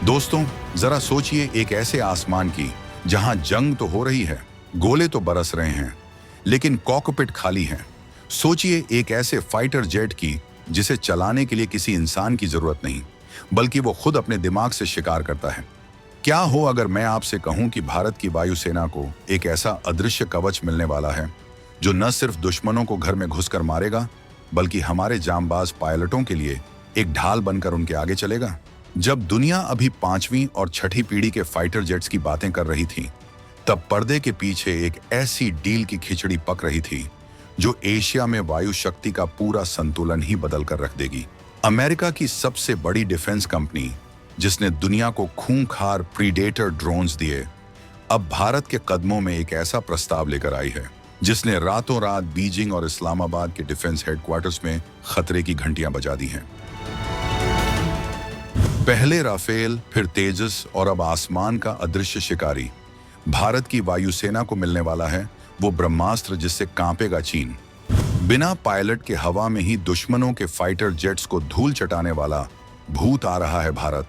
दोस्तों, जरा सोचिए एक ऐसे आसमान की जहां जंग तो हो रही है, गोले तो बरस रहे हैं, लेकिन कॉकपिट खाली है। सोचिए एक ऐसे फाइटर जेट की जिसे चलाने के लिए किसी इंसान की जरूरत नहीं, बल्कि वो खुद अपने दिमाग से शिकार करता है। क्या हो अगर मैं आपसे कहूं कि भारत की वायुसेना को एक ऐसा अदृश्य कवच मिलने वाला है जो न सिर्फ दुश्मनों को घर में घुसकर मारेगा, बल्कि हमारे जांबाज पायलटों के लिए एक ढाल बनकर उनके आगे चलेगा। जब दुनिया अभी 5वीं और 6ठी पीढ़ी के फाइटर जेट्स की बातें कर रही थी, तब पर्दे के पीछे एक ऐसी डील की खिचड़ी पक रही थी जो एशिया में वायु शक्ति का पूरा संतुलन ही बदल कर रख देगी। अमेरिका की सबसे बड़ी डिफेंस कंपनी, जिसने दुनिया को खूंखार प्रीडेटर ड्रोन्स दिए, अब भारत के कदमों में एक ऐसा प्रस्ताव लेकर आई है जिसने रातों रात बीजिंग और इस्लामाबाद के डिफेंस हेडक्वार्टर्स में खतरे की घंटियां बजा दी हैं। पहले राफेल, फिर तेजस और अब आसमान का अदृश्य शिकारी भारत की वायुसेना को मिलने वाला है, वो ब्रह्मास्त्र जिससे कांपेगा चीन। बिना पायलट के हवा में ही दुश्मनों के फाइटर जेट्स को धूल चटाने वाला भूत आ रहा है भारत।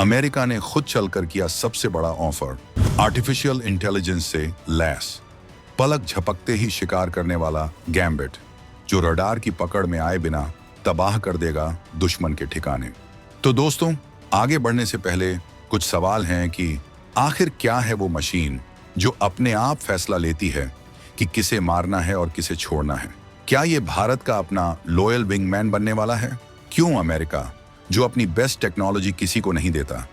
अमेरिका ने खुद चलकर किया सबसे बड़ा ऑफर, आर्टिफिशियल इंटेलिजेंस से लैस, पलक झपकते ही शिकार करने वाला गैम्बिट, जो रडार की पकड़ में आए बिना तबाह कर देगा दुश्मन के ठिकाने। तो दोस्तों, आगे बढ़ने से पहले कुछ सवाल हैं कि आखिर क्या है वो मशीन जो अपने आप फैसला लेती है कि किसे मारना है और किसे छोड़ना है? क्या ये भारत का अपना लॉयल विंगमैन बनने वाला है? क्यों अमेरिका, जो अपनी बेस्ट टेक्नोलॉजी किसी को नहीं देता,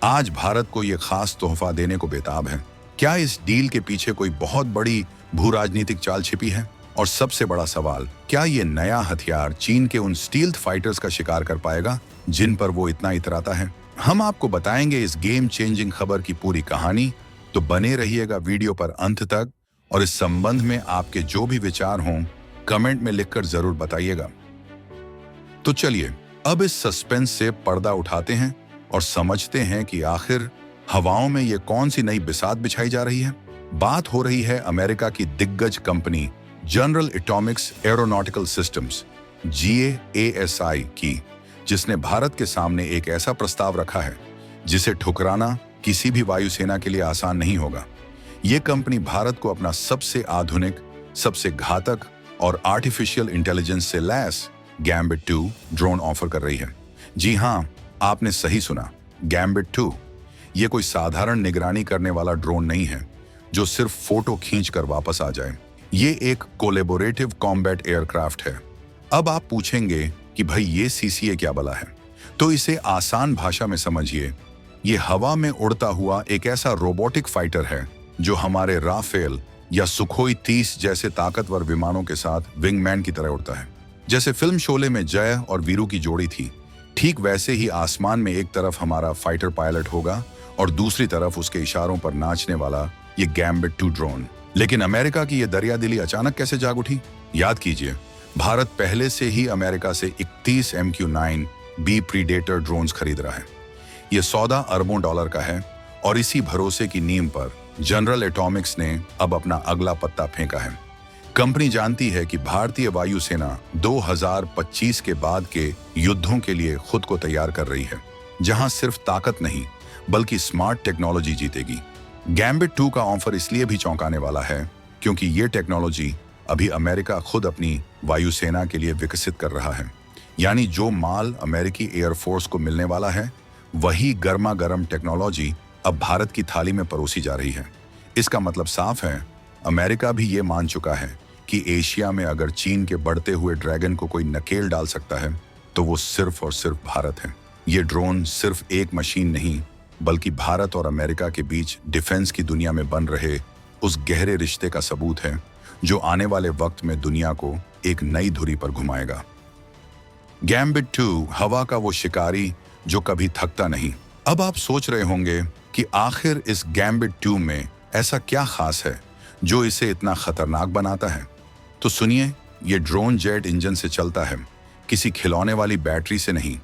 आज भारत को ये खास तोहफा देने को बेताब है? क्या इस डील के पीछे कोई बहुत बड़ी भू राजनीतिक चाल छिपी है? और सबसे बड़ा सवाल, क्या ये नया हथियार चीन के उन स्टील्थ फाइटर्स का शिकार कर पाएगा जिन पर वो इतना इतराता है? हम आपको बताएंगे इस गेम चेंजिंग खबर की पूरी कहानी, तो बने रहिएगा वीडियो पर अंत तक। और इस संबंध में आपके जो भी विचार हों, कमेंट में लिखकर जरूर बताइएगा। तो चलिए अब इस सस्पेंस से पर्दा उठाते हैं और समझते हैं कि आखिर हवाओं में ये कौन सी नई बिसात बिछाई जा रही है। बात हो रही है अमेरिका की दिग्गज company general Atomics aeronautical systems GAASI की, जिसने भारत के सामने एक ऐसा प्रस्ताव रखा है जिसे ठुकराना किसी भी वायुसेना के लिए आसान नहीं होगा। ये कंपनी भारत को अपना सबसे आधुनिक, सबसे घातक और आर्टिफिशियल इंटेलिजेंस से लैस गैम्बिट 2 ड्रोन ऑफर कर रही है। जी हाँ, आपने सही सुना, गैम्बिट 2। ये कोई साधारण निगरानी करने वाला ड्रोन नहीं है जो सिर्फ फोटो खींचकर वापस आ जाए। ये एक कोलैबोरेटिव कॉम्बैट एयरक्राफ्ट है। अब आप पूछेंगे कि भाई ये CCA क्या बला है? तो इसे आसान भाषा में समझिए, ये हवा में उड़ता हुआ एक ऐसा रोबोटिक फाइटर है जो हमारे राफेल या सुखोई 30 जैसे ताकतवर विमानों के साथ विंगमैन की तरह उड़ता है। जैसे फिल्म शोले में जय और वीरू की जोड़ी थी, ठीक वैसे ही आसमान में एक तरफ हमारा फाइटर पायलट होगा और दूसरी तरफ उसके इशारों पर नाचने वाला ये गैम्बिट 2 ड्रोन। लेकिन अमेरिका की ये दरियादिली अचानक कैसे जाग उठी? याद कीजिए, भारत पहले से ही अमेरिका से 31 MQ-9B प्रीडेटर ड्रोन्स खरीद रहा है। ये सौदा अरबों डॉलर का है और इसी भरोसे की नींव पर जनरल एटॉमिक्स ने अब अपना अगला पत्ता फेंका है। कंपनी जानती है कि भारतीय वायुसेना 2025 के बाद के युद्धों के लिए खुद को तैयार कर रही है, जहां सिर्फ ताकत नहीं बल्कि स्मार्ट टेक्नोलॉजी जीतेगी। गैम्बिट 2 का ऑफर इसलिए भी चौंकाने वाला है क्योंकि ये टेक्नोलॉजी अभी अमेरिका खुद अपनी वायुसेना के लिए विकसित कर रहा है। यानी जो माल अमेरिकी एयरफोर्स को मिलने वाला है, वही गर्मा गर्म टेक्नोलॉजी अब भारत की थाली में परोसी जा रही है। इसका मतलब साफ है, अमेरिका भी ये मान चुका है कि एशिया में अगर चीन के बढ़ते हुए ड्रैगन को कोई नकेल डाल सकता है, तो वो सिर्फ और सिर्फ भारत है। ये ड्रोन सिर्फ एक मशीन नहीं, बल्कि भारत और अमेरिका के बीच डिफेंस की दुनिया में बन रहे उस गहरे रिश्ते का सबूत है जो आने वाले वक्त में दुनिया को एक नई धुरी पर घुमाएगा। गैम्बिट 2 हवा का वो शिकारी जो कभी थकता नहीं। अब आप सोच रहे होंगे कि आखिर इस गैम्बिट 2 में ऐसा क्या खास है जो इसे इतना खतरनाक बनाता है? तो सुनिए, ये ड्रोन जेट इंजन से चलता है, किसी खिलौने वाली बैटरी से नहीं।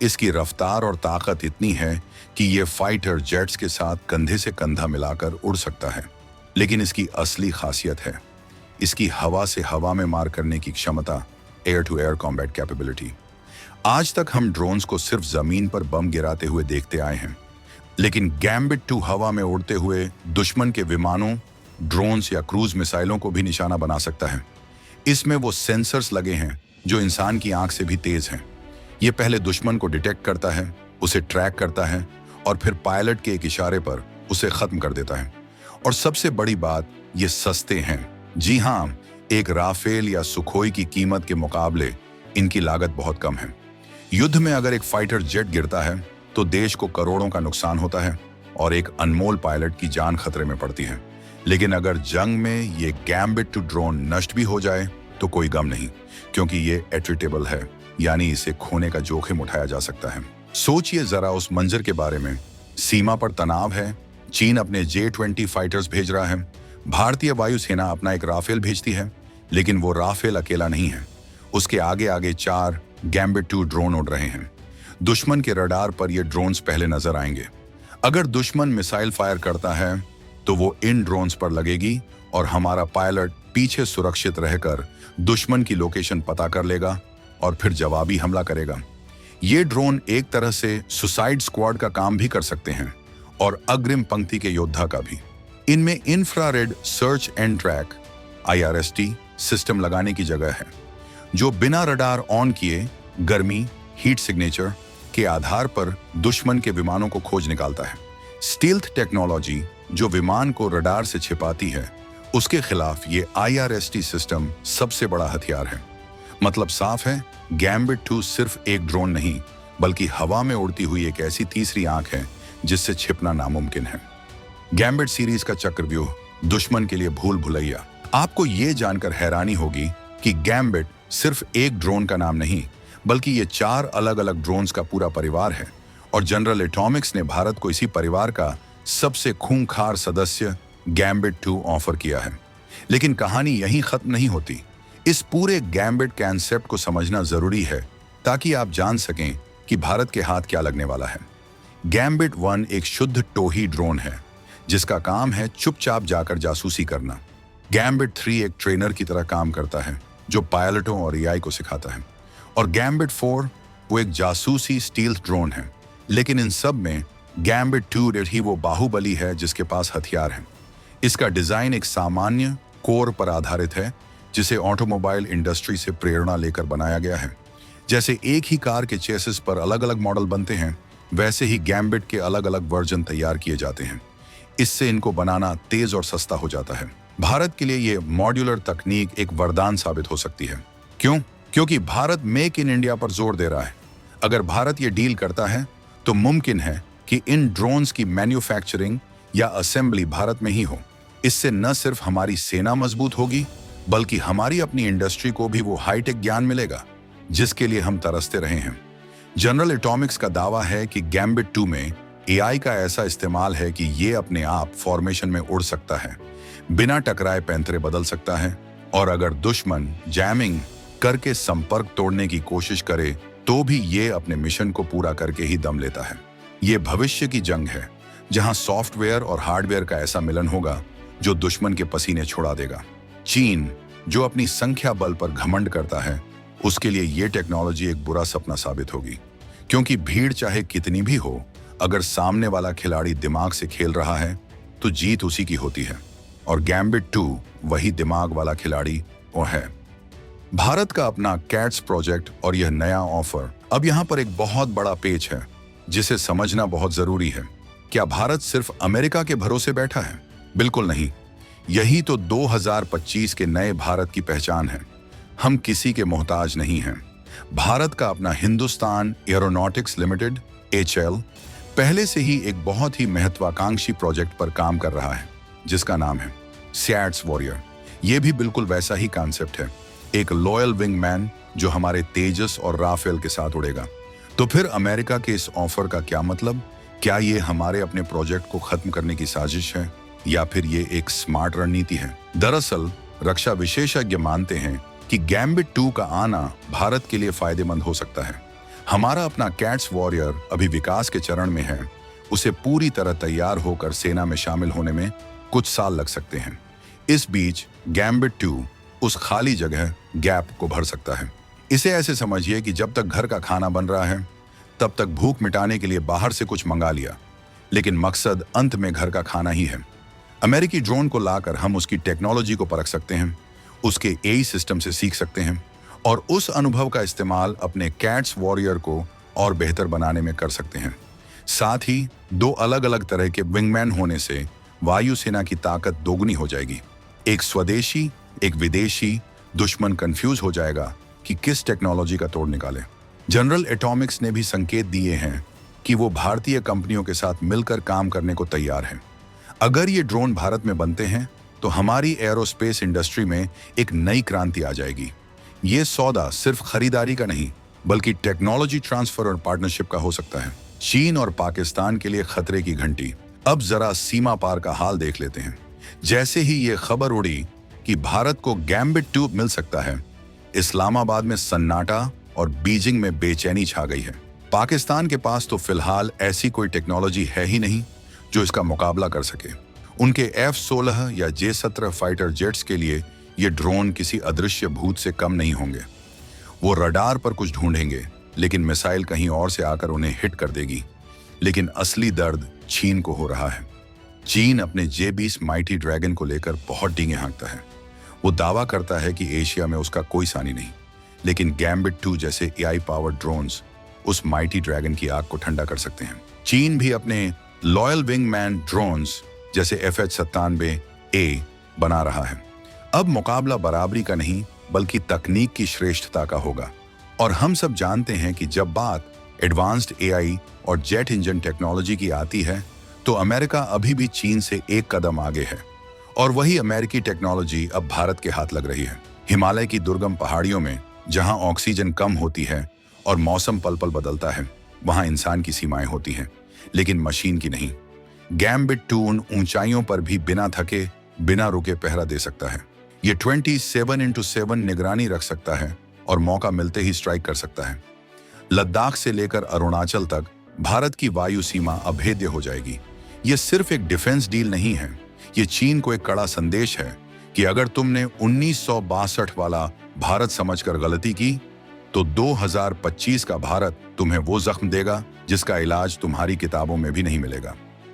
इसकी रफ्तार और ताकत इतनी है कि ये फाइटर जेट्स के साथ कंधे से कंधा मिलाकर उड़ सकता है। लेकिन इसकी असली खासियत है इसकी हवा से हवा में मार करने की क्षमता, air to air combat capability. आज तक हम ड्रोन्स को सिर्फ जमीन पर बम गिराते हुए देखते आए हैं, लेकिन गैम्बिट 2 हवा में उड़ते हुए दुश्मन के विमानों, ड्रोन्स या क्रूज मिसाइलों को भी निशाना बना सकता है। इसमें वो सेंसर्स लगे हैं जो इंसान की आंख से भी तेज हैं। ये पहले दुश्मन को डिटेक्ट करता है, उसे ट्रैक करता है और फिर पायलट के एक इशारे पर उसे खत्म कर देता है। और सबसे बड़ी बात, ये सस्ते हैं। जी हाँ, एक राफेल या सुखोई की कीमत के मुकाबले इनकी लागत बहुत कम है। युद्ध में अगर एक फाइटर जेट गिरता है तो देश को करोड़ों का नुकसान होता है और एक अनमोल पायलट की जान खतरे में पड़ती है। लेकिन अगर जंग में ये गैम्बिट 2 ड्रोन नष्ट भी हो जाए तो कोई गम नहीं, क्योंकि ये एट्रिटेबल है, यानी इसे खोने का जोखिम उठाया जा सकता है। सोचिए जरा उस मंजर के बारे में। सीमा पर तनाव है, चीन अपने J-20 फाइटर्स भेज रहा है, भारतीय वायुसेना अपना एक राफेल भेजती है, लेकिन वो राफेल अकेला नहीं है। उसके आगे आगे 4 गैम्बिट 2 ड्रोन उड़ रहे हैं। दुश्मन के रडार पर ये ड्रोन्स पहले नजर आएंगे। अगर दुश्मन मिसाइल फायर करता है तो वो इन ड्रोन्स पर लगेगी और हमारा पायलट पीछे सुरक्षित रहकर दुश्मन की लोकेशन पता कर लेगा और फिर जवाबी हमला करेगा। ये ड्रोन एक तरह से सुसाइड स्क्वाड का काम भी कर सकते हैं और अग्रिम पंक्ति के योद्धा का भी। इनमें infrared search and track IRST system लगाने की जगह है, जो बिना रडार ऑन किए गर्मी, हीट सिग्नेचर के आधार पर दुश्मन के विमानों को खोज निकालता है। स्टील्थ टेक्नोलॉजी जो विमान को रडार से छिपाती है, उसके खिलाफ ये IRST सिस्टम सबसे बड़ा हथियार है। मतलब साफ है, गैम्बिट 2 सिर्फ एक ड्रोन नहीं, बल्कि हवा में उड़ती हुई एक ऐसी तीसरी आंख है जिससे छिपना नामुमकिन है। गैम्बिट सीरीज का चक्रव्यूह दुश्मन के लिए भूल भुलैया। आपको ये जानकर हैरानी होगी कि गैम्बिट सिर्फ एक ड्रोन का नाम नहीं, बल्कि ये 4 अलग अलग ड्रोन्स का पूरा परिवार है और जनरल एटॉमिक्स ने भारत को इसी परिवार का सबसे खूंखार सदस्य गैम्बिट 2 ऑफर किया है। लेकिन कहानी यहीं खत्म नहीं होती। इस पूरे गैम्बिट कॉन्सेप्ट को समझना जरूरी है ताकि आप जान सकें कि भारत के हाथ क्या लगने वाला है। गैम्बिट 1 एक शुद्ध टोही ड्रोन है जिसका काम है चुपचाप जाकर जासूसी करना। गैम्बिट 3 एक ट्रेनर की तरह काम करता है जो पायलटों और AI को सिखाता है। और गैम्बिट 4 वो एक जासूसी स्टील्थ ड्रोन है। लेकिन इन सब में गैम्बिट 2 ही वो बाहुबली है जिसके पास हथियार हैं। इसका डिजाइन एक सामान्य कोर पर आधारित है जिसे ऑटोमोबाइल इंडस्ट्री से प्रेरणा लेकर बनाया गया है। जैसे एक ही कार के चेसिस पर अलग अलग मॉडल बनते हैं, वैसे ही गैम्बिट के अलग अलग वर्जन तैयार किए जाते हैं। इससे इनको बनाना तेज और सस्ता हो जाता है। भारत के लिए ये मॉड्यूलर तकनीक एक वरदान साबित हो सकती है। क्यों? क्योंकि भारत मेक इन इंडिया पर जोर दे रहा है। अगर भारत ये डील करता है तो मुमकिन है कि इन ड्रोन्स की मैन्युफैक्चरिंग या असेंबली भारत में ही हो। इससे न सिर्फ हमारी सेना मजबूत होगी, बल्कि हमारी अपनी इंडस्ट्री को भी वो हाईटेक ज्ञान मिलेगा जिसके लिए हम तरसते रहे हैं। जनरल एटॉमिक्स का दावा है कि गैम्बिट 2 में AI का ऐसा इस्तेमाल है कि ये अपने आप फॉर्मेशन में उड़ सकता है, बिना टकराए पैंतरे बदल सकता है, और अगर दुश्मन जैमिंग करके संपर्क तोड़ने की कोशिश करे तो भी ये अपने मिशन को पूरा करके ही दम लेता है। ये भविष्य की जंग है जहां सॉफ्टवेयर और हार्डवेयर का ऐसा मिलन होगा जो दुश्मन के पसीने छुड़ा देगा। चीन जो अपनी संख्या बल पर घमंड करता है, उसके लिए ये टेक्नोलॉजी एक बुरा सपना साबित होगी, क्योंकि भीड़ चाहे कितनी भी हो, अगर सामने वाला खिलाड़ी दिमाग से खेल रहा है तो जीत उसी की होती है। और गैम्बिट 2 वही दिमाग वाला खिलाड़ी वो है। भारत का अपना कैट्स प्रोजेक्ट और यह नया ऑफर। अब यहाँ पर एक बहुत बड़ा पेच है जिसे समझना बहुत जरूरी है। क्या भारत सिर्फ अमेरिका के भरोसे बैठा है? बिल्कुल नहीं। यही तो 2025 के नए भारत की पहचान है। हम किसी के मोहताज नहीं हैं। भारत का अपना हिंदुस्तान एरोनॉटिक्स लिमिटेड HL पहले से ही एक बहुत ही महत्वाकांक्षी प्रोजेक्ट पर काम कर रहा है जिसका नाम है SEADS वॉरियर। यह भी बिल्कुल वैसा ही कॉन्सेप्ट है, एक लॉयल विंगमैन जो हमारे तेजस और राफेल के साथ उड़ेगा। तो फिर अमेरिका के इस ऑफर का क्या मतलब? क्या ये हमारे अपने प्रोजेक्ट को खत्म करने की साजिश है या फिर ये एक स्मार्ट रणनीति है? दरअसल रक्षा विशेषज्ञ मानते हैं कि गैम्बिट 2 का आना भारत के लिए फायदेमंद हो सकता है। हमारा अपना कैट्स वॉरियर अभी विकास के चरण में है। उसे पूरी तरह तैयार होकर सेना में शामिल होने में कुछ साल लग सकते हैं। इस बीच गैम्बिट 2 उस खाली जगह गैप को भर सकता है। इसे ऐसे समझिए कि जब तक घर का खाना बन रहा है, तब तक भूख मिटाने के लिए बाहर से कुछ मंगा लिया। लेकिन मकसद अंत में घर का खाना ही है। अमेरिकी ड्रोन को लाकर हम उसकी टेक्नोलॉजी को परख सकते हैं, उसके एआई सिस्टम से सीख सकते हैं और उस अनुभव का इस्तेमाल अपने कैट्स वॉरियर को और बेहतर बनाने में कर सकते हैं। साथ ही दो अलग अलग तरह के विंगमैन होने से वायुसेना की ताकत दोगुनी हो जाएगी। एक स्वदेशी, एक विदेशी दुश्मन कंफ्यूज हो जाएगा कि किस टेक्नोलॉजी का तोड़ निकाले। जनरल एटॉमिक्स ने भी संकेत दिए हैं कि वो भारतीय कंपनियों के साथ मिलकर काम करने को तैयार हैं। अगर ये ड्रोन भारत में बनते हैं तो हमारी एरोस्पेस इंडस्ट्री में एक नई क्रांति आ जाएगी। ये सौदा सिर्फ खरीदारी का नहीं बल्कि टेक्नोलॉजी ट्रांसफर और पार्टनरशिप का हो सकता है। चीन और पाकिस्तान के लिए खतरे की घंटी। अब जरा सीमा पार का हाल देख लेते हैं। जैसे ही ये खबर उड़ी कि भारत को गैम्बिट 2 मिल सकता है, इस्लामाबाद में सन्नाटा और बीजिंग में बेचैनी छा गई है। पाकिस्तान के पास तो फिलहाल ऐसी कोई टेक्नोलॉजी है ही नहीं जो इसका मुकाबला कर सके। उनके F-16 या J-17 फाइटर जेट्स के लिए ये ड्रोन किसी अदृश्य भूत से कम नहीं होंगे। वो रडार पर कुछ ढूंढेंगे लेकिन मिसाइल कहीं और से आकर उन्हें हिट कर देगी। लेकिन असली दर्द चीन को हो रहा है। चीन अपने J-20 माइटी ड्रैगन को लेकर बहुत डींगे हाँकता है। वो दावा करता है कि एशिया में उसका कोई सानी नहीं, लेकिन गैम्बिट 2 जैसे AI पावर्ड ड्रोन्स उस माइटी ड्रैगन की आग को ठंडा कर सकते हैं। चीन भी अपने लॉयल विंगमैन ड्रोन्स जैसे FH-97A बना रहा है। अब मुकाबला बराबरी का नहीं बल्कि तकनीक की श्रेष्ठता का होगा। और हम सब जानते हैं कि जब बात एडवांस्ड AI और जेट इंजन टेक्नोलॉजी की आती है तो अमेरिका अभी भी चीन से एक कदम आगे है और वही अमेरिकी टेक्नोलॉजी अब भारत के हाथ लग रही है। हिमालय की दुर्गम पहाड़ियों में जहां ऑक्सीजन कम होती है और मौसम पल पल बदलता है, वहां इंसान की सीमाएं होती हैं लेकिन मशीन की नहीं। गैम्बिट 2 उन ऊंचाइयों पर भी बिना थके, बिना रुके पहरा दे सकता है। ये 27x7 निगरानी रख सकता है और मौका मिलते ही स्ट्राइक कर सकता है। लद्दाख से लेकर अरुणाचल तक भारत की वायु सीमा अभेद्य हो जाएगी। ये सिर्फ एक डिफेंस डील नहीं है, ये चीन को एक कड़ा संदेश है कि अगर तुमने 1962 वाला भारत समझकर गलती की तो 2025 का भारत तुम्हें वो जख्म देगा जिसका इलाज तुम्हारी किताबों में भी नहीं मिलेगा।